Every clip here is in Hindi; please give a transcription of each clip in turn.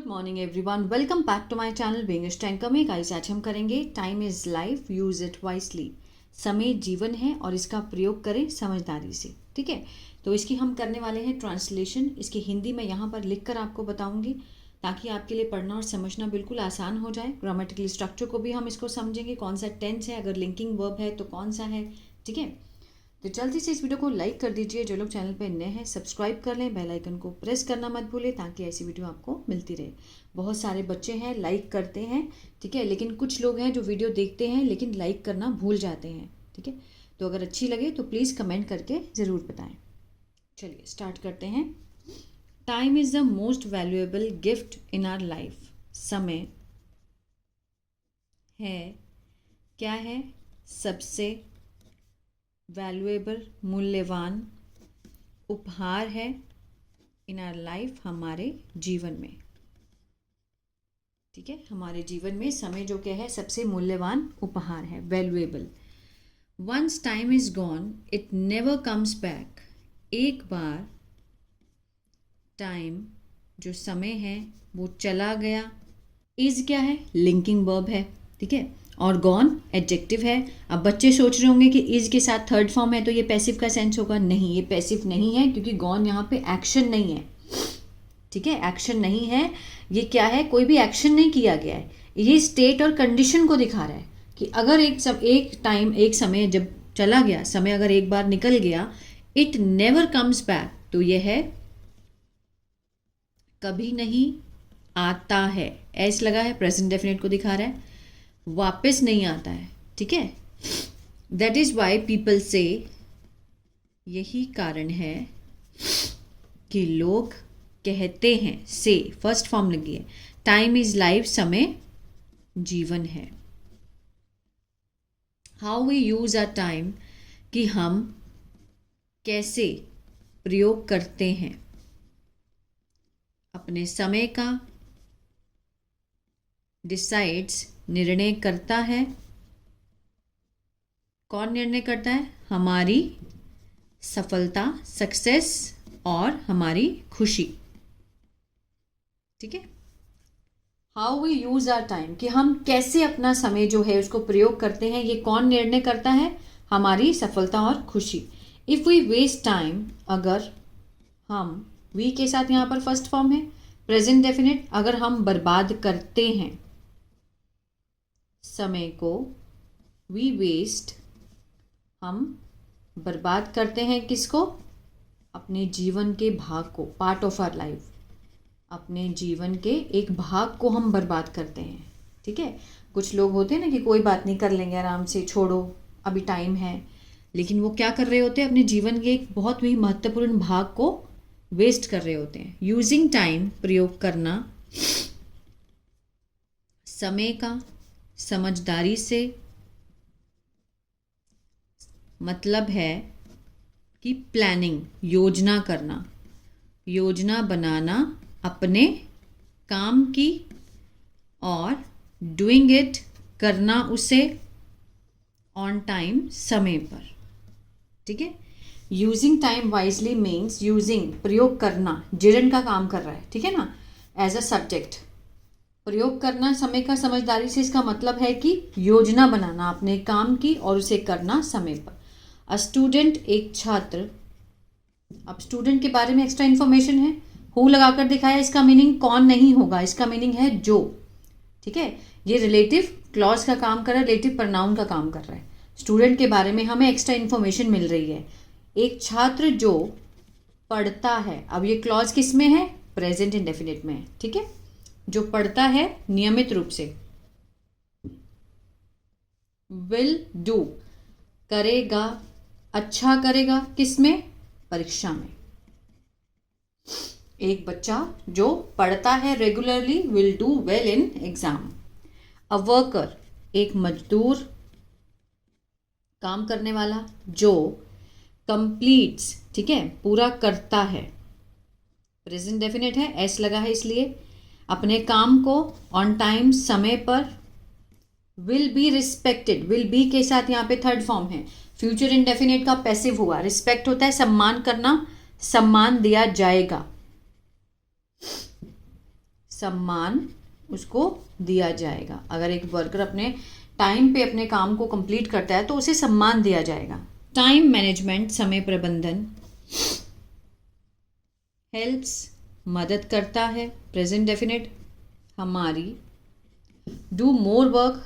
Morning everyone, welcome back to my channel being स्टैंकर में। गाइस, आज हम करेंगे time is life, use it wisely. समय जीवन है और इसका प्रयोग करें समझदारी से। ठीक है, तो इसकी हम करने वाले हैं ट्रांसलेशन। इसकी हिंदी मैं यहाँ पर लिख कर आपको बताऊँगी ताकि आपके लिए पढ़ना और समझना बिल्कुल आसान हो जाए। ग्रामेटिकल स्ट्रक्चर को भी हम इसको समझेंगे, कौन सा टेंस है, अगर लिंकिंग वर्ब है तो कौन सा है। ठीक है, तो जल्दी से इस वीडियो को लाइक कर दीजिए। जो लोग चैनल पर नए हैं सब्सक्राइब कर लें, बेल आइकन को प्रेस करना मत भूलें ताकि ऐसी वीडियो आपको मिलती रहे। बहुत सारे बच्चे हैं लाइक करते हैं, ठीक है, लेकिन कुछ लोग हैं जो वीडियो देखते हैं लेकिन लाइक करना भूल जाते हैं। ठीक है, तो अगर अच्छी लगे तो प्लीज़ कमेंट करके ज़रूर बताएं। चलिए स्टार्ट करते हैं। Time is the most valuable gift in our life. समय है, क्या है, सबसे वैल्यूएबल मूल्यवान उपहार है इन आवर लाइफ, हमारे जीवन में। ठीक है, हमारे जीवन में समय जो क्या है, सबसे मूल्यवान उपहार है, valuable. Once time is gone it never comes back. एक बार टाइम जो समय है वो चला गया। इज क्या है, लिंकिंग वर्ब है। ठीक है, और गॉन एडजेक्टिव है। अब बच्चे सोच रहे होंगे कि इज के साथ थर्ड फॉर्म है तो ये पैसिव का सेंस होगा। नहीं, ये पैसिव नहीं है क्योंकि गॉन यहाँ पे एक्शन नहीं है। ठीक है, एक्शन नहीं है। ये क्या है, कोई भी एक्शन नहीं किया गया है। ये स्टेट और कंडीशन को दिखा रहा है कि अगर एक समय जब चला गया, समय अगर एक बार निकल गया, इट नेवर कम्स बैक, तो ये है कभी नहीं आता है। एस लगा है, प्रेजेंट डेफिनेट को दिखा रहा है, वापस नहीं आता है। ठीक है, दैट इज वाई पीपल से, यही कारण है कि लोग कहते हैं, से फर्स्ट फॉर्म लगी है, टाइम इज लाइफ, समय जीवन है। How we use our time, कि हम कैसे प्रयोग करते हैं अपने समय का। डिसाइड्स, निर्णय करता है। कौन निर्णय करता है, हमारी सफलता, सक्सेस, और हमारी खुशी। ठीक है, how we use our time, कि हम कैसे अपना समय जो है उसको प्रयोग करते हैं, ये कौन निर्णय करता है, हमारी सफलता और खुशी। इफ वी वेस्ट टाइम, अगर हम, वी के साथ यहाँ पर फर्स्ट फॉर्म है, प्रेजेंट डेफिनेट, अगर हम बर्बाद करते हैं समय को, वी वेस्ट, हम बर्बाद करते हैं किसको, अपने जीवन के भाग को, पार्ट ऑफ आवर लाइफ, अपने जीवन के एक भाग को हम बर्बाद करते हैं। ठीक है, कुछ लोग होते हैं ना कि कोई बात नहीं, कर लेंगे आराम से, छोड़ो अभी टाइम है, लेकिन वो क्या कर रहे होते हैं, अपने जीवन के एक बहुत ही महत्वपूर्ण भाग को वेस्ट कर रहे होते हैं। यूजिंग टाइम, प्रयोग करना समय का समझदारी से, मतलब है कि प्लानिंग, योजना करना, योजना बनाना अपने काम की, और डूइंग इट, करना उसे, ऑन टाइम, समय पर। ठीक है, using time wisely means, using प्रयोग करना, जिरन का काम कर रहा है। ठीक है ना, एज अ सब्जेक्ट, प्रयोग करना समय का समझदारी से, इसका मतलब है कि योजना बनाना अपने काम की और उसे करना समय पर। अ स्टूडेंट, एक छात्र। अब स्टूडेंट के बारे में एक्स्ट्रा इन्फॉर्मेशन है, हु लगाकर दिखाया, इसका मीनिंग कौन नहीं होगा, इसका मीनिंग है जो। ठीक है, ये रिलेटिव क्लॉज का काम कर रहा है, रिलेटिव प्रोनाउन का काम कर रहा है। स्टूडेंट के बारे में हमें एक्स्ट्रा इन्फॉर्मेशन मिल रही है, एक छात्र जो पढ़ता है। अब ये क्लॉज किस में है, प्रेजेंट इंडेफिनिट में है। ठीक है, जो पढ़ता है नियमित रूप से, विल डू, करेगा, अच्छा करेगा, किसमें, परीक्षा में। एक बच्चा जो पढ़ता है regularly will do well in exam. A worker, एक मजदूर, काम करने वाला, जो कंप्लीट्स, ठीक है, पूरा करता है, प्रेजेंट डेफिनेट है, एस लगा है इसलिए, अपने काम को ऑन टाइम, समय पर। Will be respected, will be के साथ यहाँ पे थर्ड फॉर्म है, फ्यूचर इंडेफिनेट का पैसिव हुआ। रिस्पेक्ट होता है सम्मान करना, सम्मान दिया जाएगा, सम्मान उसको दिया जाएगा। अगर एक वर्कर अपने टाइम पे अपने काम को कंप्लीट करता है तो उसे सम्मान दिया जाएगा। टाइम मैनेजमेंट, समय प्रबंधन, हेल्प्स, मदद करता है, प्रेजेंट डेफिनेट, हमारी, डू मोर वर्क,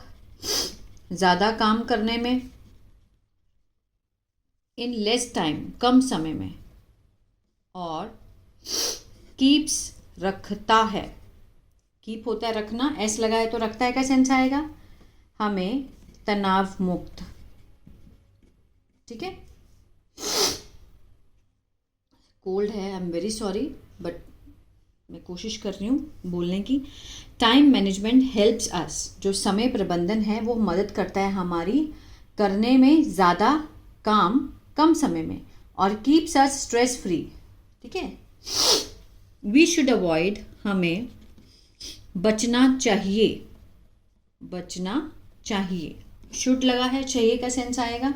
ज़्यादा काम करने में, इन लेस टाइम, कम समय में, और कीप्स, रखता है। कीप होता है रखना, एस लगा है तो रखता है का सेंस आएगा, हमें तनाव मुक्त। ठीक है, कोल्ड है, I am very sorry, but मैं कोशिश कर रही हूँ बोलने की। टाइम मैनेजमेंट हेल्प्स अस, जो समय प्रबंधन है वो मदद करता है हमारी करने में ज़्यादा काम कम समय में, और कीप्स अस स्ट्रेस फ्री। ठीक है, वी शुड अवॉइड, हमें बचना चाहिए, बचना चाहिए, शुड लगा है, चाहिए का सेंस आएगा,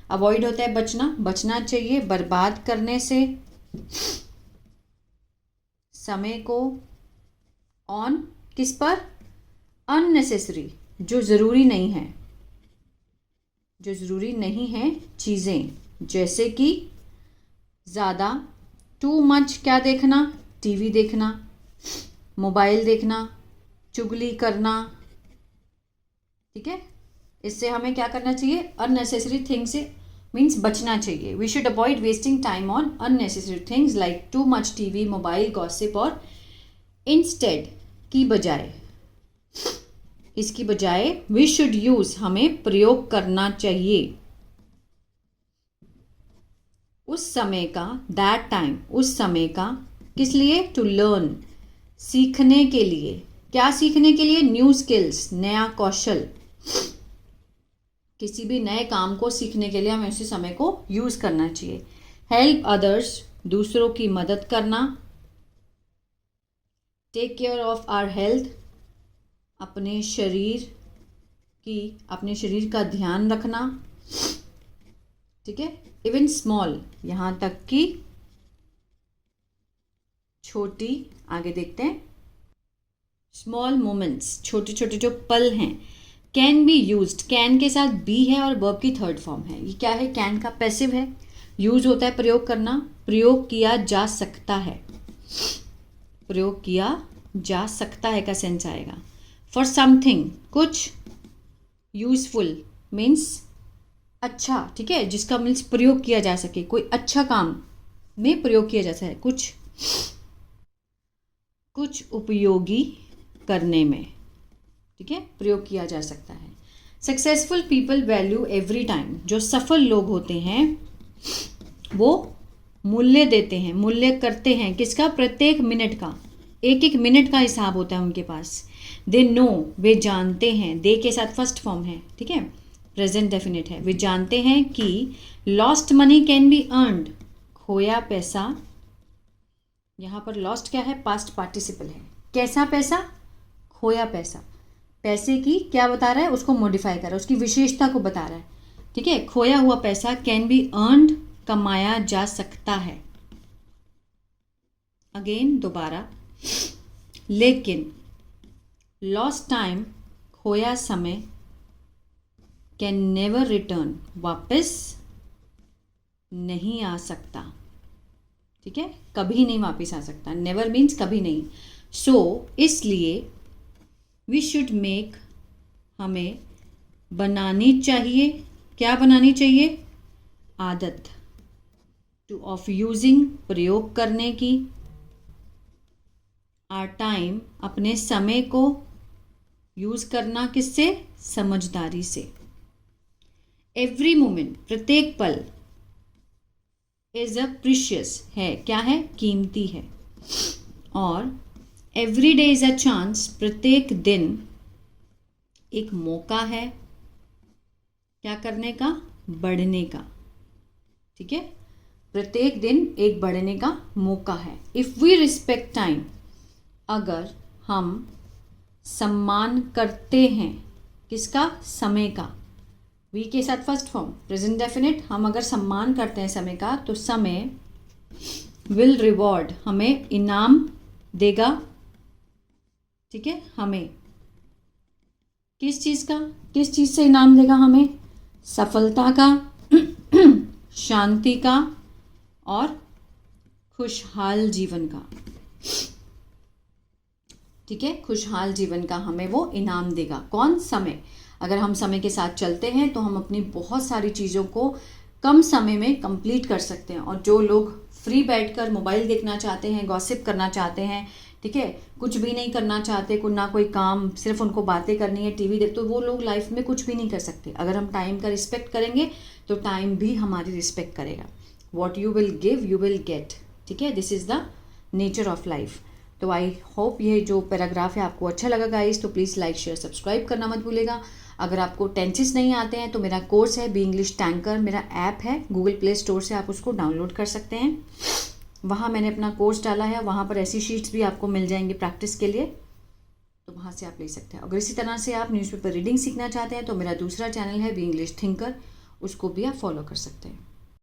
अवॉइड होता है बचना, बचना चाहिए बर्बाद करने से, समय को, ऑन किस पर, अननेसेसरी, जो ज़रूरी नहीं है, जो ज़रूरी नहीं है चीज़ें, जैसे कि ज़्यादा, टू मच क्या देखना, टीवी देखना, मोबाइल देखना, चुगली करना। ठीक है, इससे हमें क्या करना चाहिए, अननेसेसरी थिंग्स से मीन्स बचना चाहिए। We should avoid wasting time on unnecessary things like too much TV, mobile, gossip, और इंस्टेड की बजाय, इसकी बजाय वी शुड यूज, हमें प्रयोग करना चाहिए, उस समय का, दैट टाइम, उस समय का, किस लिए, टू लर्न, सीखने के लिए, क्या सीखने के लिए, न्यू स्किल्स, नया कौशल, किसी भी नए काम को सीखने के लिए हमें उसी समय को यूज करना चाहिए। हेल्प अदर्स, दूसरों की मदद करना, take care of our health, अपने शरीर की, अपने शरीर का ध्यान रखना। ठीक है, इवन स्मॉल, यहाँ तक कि छोटी, आगे देखते हैं, स्मॉल मोमेंट्स, छोटे छोटे जो पल हैं, कैन बी यूज्ड, कैन के साथ बी है और वर्ब की थर्ड फॉर्म है। ये क्या है, कैन का पैसिव है, यूज होता है प्रयोग करना, प्रयोग किया जा सकता है, प्रयोग किया जा सकता है का सेंस आएगा। फॉर समथिंग, कुछ, यूजफुल मीन्स अच्छा, ठीक है, जिसका मीन्स प्रयोग किया जा सके, कोई अच्छा काम में प्रयोग किया जाता है, कुछ, कुछ उपयोगी करने में, ठीक है, प्रयोग किया जा सकता है। Successful people value every time, जो सफल लोग होते हैं वो मूल्य देते हैं, मूल्य करते हैं, किसका, प्रत्येक मिनट का, एक एक मिनट का हिसाब होता है उनके पास। दे नो, वे जानते हैं, दे के साथ फर्स्ट फॉर्म है, ठीक है, प्रेजेंट डेफिनेट है, वे जानते हैं कि lost money can be earned, खोया पैसा, यहाँ पर लॉस्ट क्या है, पास्ट पार्टिसिपल है, कैसा पैसा, खोया पैसा, पैसे की क्या बता रहा है, उसको मॉडिफाई कर रहा है, उसकी विशेषता को बता रहा है। ठीक है, खोया हुआ पैसा कैन बी अर्नड, कमाया जा सकता है। अगेन दोबारा, लेकिन लॉस्ट टाइम, खोया समय, कैन नेवर रिटर्न, वापस नहीं आ सकता। ठीक है, कभी नहीं वापस आ सकता, नेवर मीन्स कभी नहीं। सो इसलिए वी शुड मेक, हमें बनानी चाहिए, क्या बनानी चाहिए, आदत, टू ऑफ यूजिंग, प्रयोग करने की, आर टाइम, अपने समय को यूज करना, किससे, समझदारी से। एवरी मोमेंट, प्रत्येक पल, इज अ प्रीशियस, है क्या है, कीमती है, और every day is a chance, प्रत्येक दिन एक मौका है, क्या करने का, बढ़ने का। ठीक है, प्रत्येक दिन एक बढ़ने का मौका है। इफ वी रिस्पेक्ट टाइम, अगर हम सम्मान करते हैं, किसका, समय का, वी के साथ फर्स्ट फॉर्म प्रेजेंट डेफिनेट, हम अगर सम्मान करते हैं समय का तो समय विल रिवॉर्ड, हमें इनाम देगा, ठीक है, हमें किस चीज़ से इनाम देगा? हमें सफलता का, शांति का और खुशहाल जीवन का। ठीक है, खुशहाल जीवन का हमें वो इनाम देगा। कौन? समय। अगर हम समय के साथ चलते हैं तो हम अपनी बहुत सारी चीज़ों को कम समय में कंप्लीट कर सकते हैं। और जो लोग फ्री बैठकर मोबाइल देखना चाहते हैं, गॉसिप करना चाहते हैं, ठीक है, कुछ भी नहीं करना चाहते, ना कोई काम, सिर्फ उनको बातें करनी है, टीवी देख, तो वो लोग लाइफ में कुछ भी नहीं कर सकते। अगर हम टाइम का रिस्पेक्ट करेंगे तो टाइम भी हमारी रिस्पेक्ट करेगा। What you will give you will get. ठीक है, this is the nature of life. तो आई होप ये जो पैराग्राफ है आपको अच्छा लगा गाइस। तो प्लीज़ लाइक शेयर सब्सक्राइब करना मत भूलेगा। अगर आपको टेंसेस नहीं आते हैं तो मेरा कोर्स है बी इंग्लिश टैंकर, मेरा ऐप है, गूगल प्ले स्टोर से आप उसको डाउनलोड कर सकते हैं। वहाँ मैंने अपना कोर्स डाला है, वहाँ पर ऐसी शीट्स भी आपको मिल जाएंगी प्रैक्टिस के लिए, तो वहाँ से आप ले सकते हैं। अगर इसी तरह से आप न्यूज़पेपर रीडिंग सीखना चाहते हैं तो मेरा दूसरा चैनल है बी इंग्लिश थिंकर, उसको भी आप फॉलो कर सकते हैं।